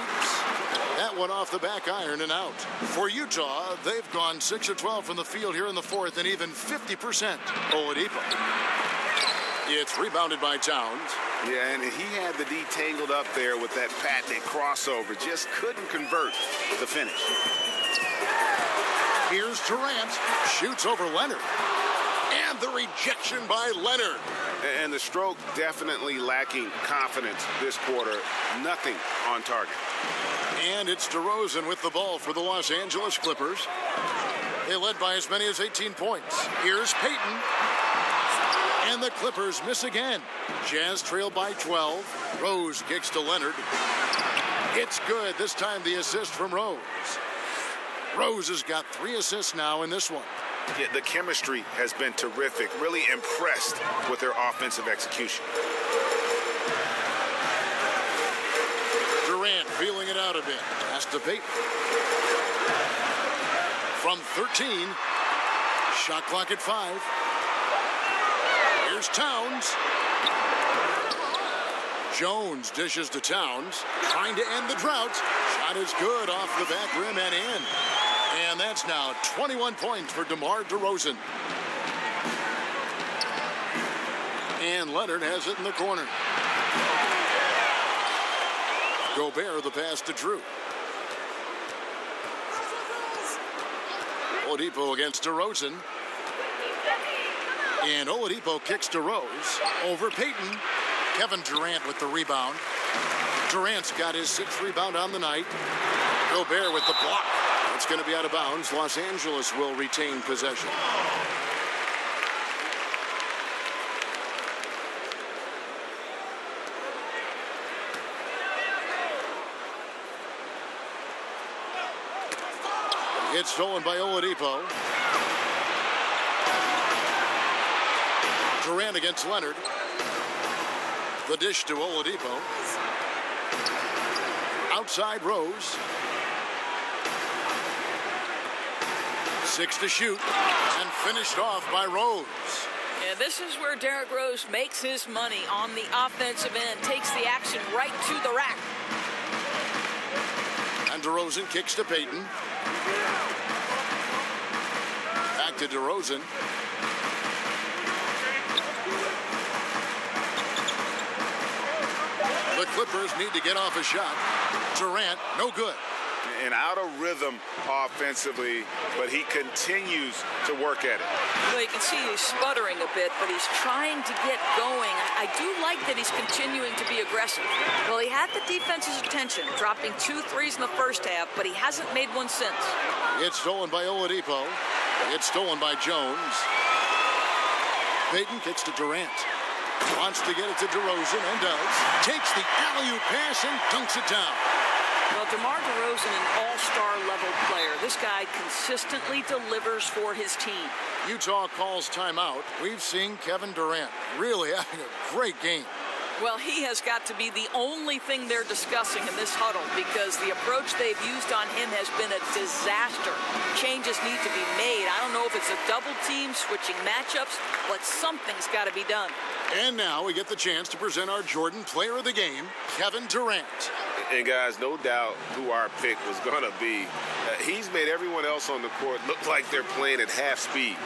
That one off the back iron and out. For Utah, they've gone 6 of 12 from the field here in the fourth and even 50%. Oladipo. It's rebounded by Towns. Yeah, and he had the D tangled up there with that patented crossover. Just couldn't convert the finish. Here's Durant. Shoots over Leonard. And the rejection by Leonard. And the stroke definitely lacking confidence this quarter. Nothing on target. And it's DeRozan with the ball for the Los Angeles Clippers. They led by as many as 18 points. Here's Payton. And the Clippers miss again. Jazz trail by 12. Rose kicks to Leonard. It's good. This time the assist from Rose. Rose has got 3 assists now in this one. Yeah, the chemistry has been terrific. Really impressed with their offensive execution. Durant feeling it out a bit. Pass to Payton. From 13. Shot clock at 5. Here's Towns. Jones dishes to Towns. Trying to end the drought. Shot is good off the back rim and in. And that's now 21 points for DeMar DeRozan. And Leonard has it in the corner. Gobert the pass to Drew. Oladipo against DeRozan. And Oladipo kicks to Rose. Over Payton. Kevin Durant with the rebound. Durant's got his 6th rebound on the night. Gobert with the block. It's going to be out of bounds. Los Angeles will retain possession. It's stolen by Oladipo. Durant against Leonard. The dish to Oladipo. Outside Rose. 6 to shoot. And finished off by Rose. Yeah, this is where Derrick Rose makes his money on the offensive end. Takes the action right to the rack. And DeRozan kicks to Payton. Back to DeRozan. The Clippers need to get off a shot. Durant, no good. And out of rhythm offensively, but he continues to work at it. Well, you can see he's sputtering a bit, but he's trying to get going. I do like that he's continuing to be aggressive. Well, he had the defense's attention, dropping 2 threes in the first half, but he hasn't made one since. It's stolen by Oladipo. It's stolen by Jones. Payton kicks to Durant. Wants to get it to DeRozan and does. Takes the alley-oop pass and dunks it down. Well, DeMar DeRozan, an all-star level player. This guy consistently delivers for his team. Utah calls timeout. We've seen Kevin Durant really having a great game. Well, he has got to be the only thing they're discussing in this huddle because the approach they've used on him has been a disaster. Changes need to be made. I don't know if it's a double team, switching matchups, but something's got to be done. And now we get the chance to present our Jordan Player of the Game, Kevin Durant. And guys, no doubt who our pick was going to be. He's made everyone else on the court look like they're playing at half speed.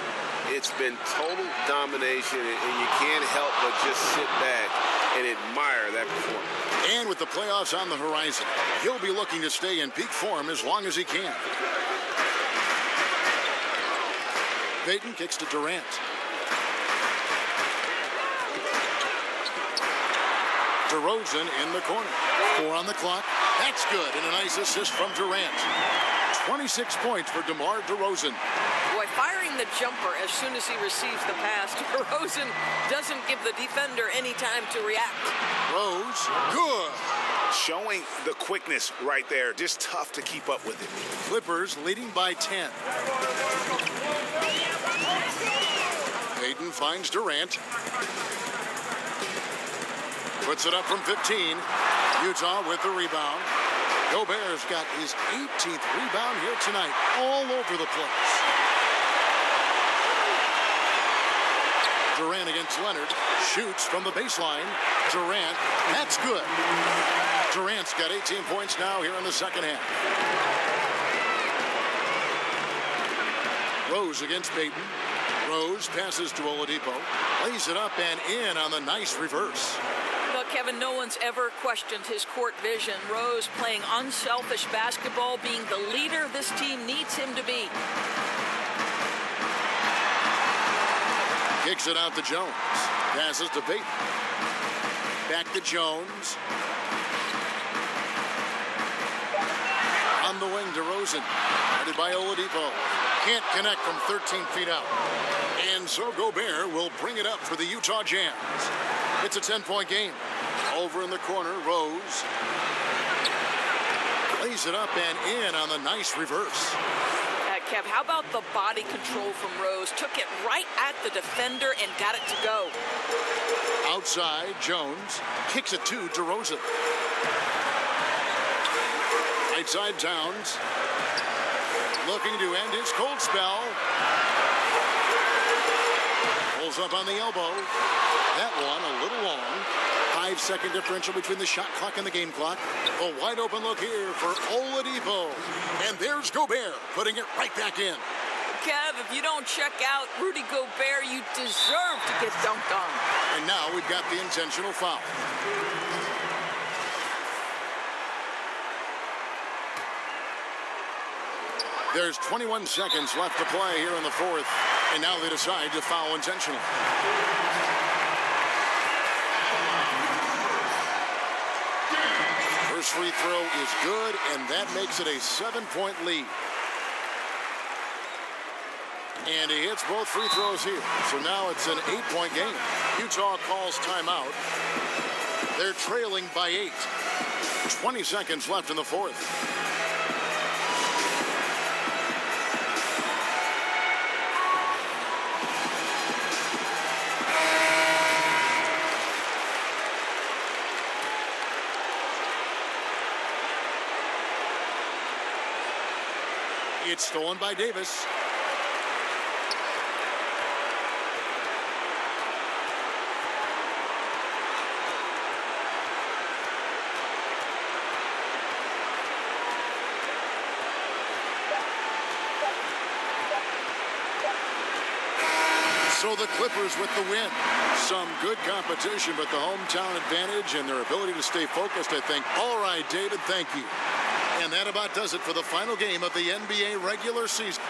It's been total domination, and you can't help but just sit back and admire that performance. And with the playoffs on the horizon, he'll be looking to stay in peak form as long as he can. Payton kicks to Durant. DeRozan in the corner. 4 on the clock. That's good, and a nice assist from Durant. 26 points for DeMar DeRozan. Boy, firing the jumper as soon as he receives the pass. DeRozan doesn't give the defender any time to react. Rose, good. Showing the quickness right there. Just tough to keep up with it. Clippers leading by 10. Payton finds Durant. Puts it up from 15. Utah with the rebound. Gobert's got his 18th rebound here tonight, all over the place. Durant against Leonard. Shoots from the baseline. Durant, that's good. Durant's got 18 points now here in the second half. Rose against Payton. Rose passes to Oladipo. Lays it up and in on the nice reverse. Well, Kevin, no one's ever questioned his court vision. Rose playing unselfish basketball, being the leader this team needs him to be. Kicks it out to Jones. Passes to Payton. Back to Jones. On the wing, DeRozan. Guarded by Oladipo. Can't connect from 13 feet out. And so Gobert will bring it up for the Utah Jazz. It's a 10-point game. Over in the corner, Rose. Lays it up and in on the nice reverse. Kev, how about the body control from Rose? Took it right at the defender and got it to go. Outside, Jones kicks it to DeRozan. Right side, Towns. Looking to end his cold spell. Pulls up on the elbow. That one a little long. 5-second differential between the shot clock and the game clock. A wide open look here for Oladipo. And there's Gobert putting it right back in. Kev, if you don't check out Rudy Gobert, you deserve to get dunked on. And now we've got the intentional foul. There's 21 seconds left to play here in the fourth. And now they decide to foul intentionally. First free throw is good, and that makes it a 7-point lead. And he hits both free throws here. So now it's an 8-point game. Utah calls timeout. They're trailing by 8. 20 seconds left in the fourth. It's stolen by Davis. So the Clippers with the win. Some good competition, but the hometown advantage and their ability to stay focused, I think. All right, David, thank you. And that about does it for the final game of the NBA regular season.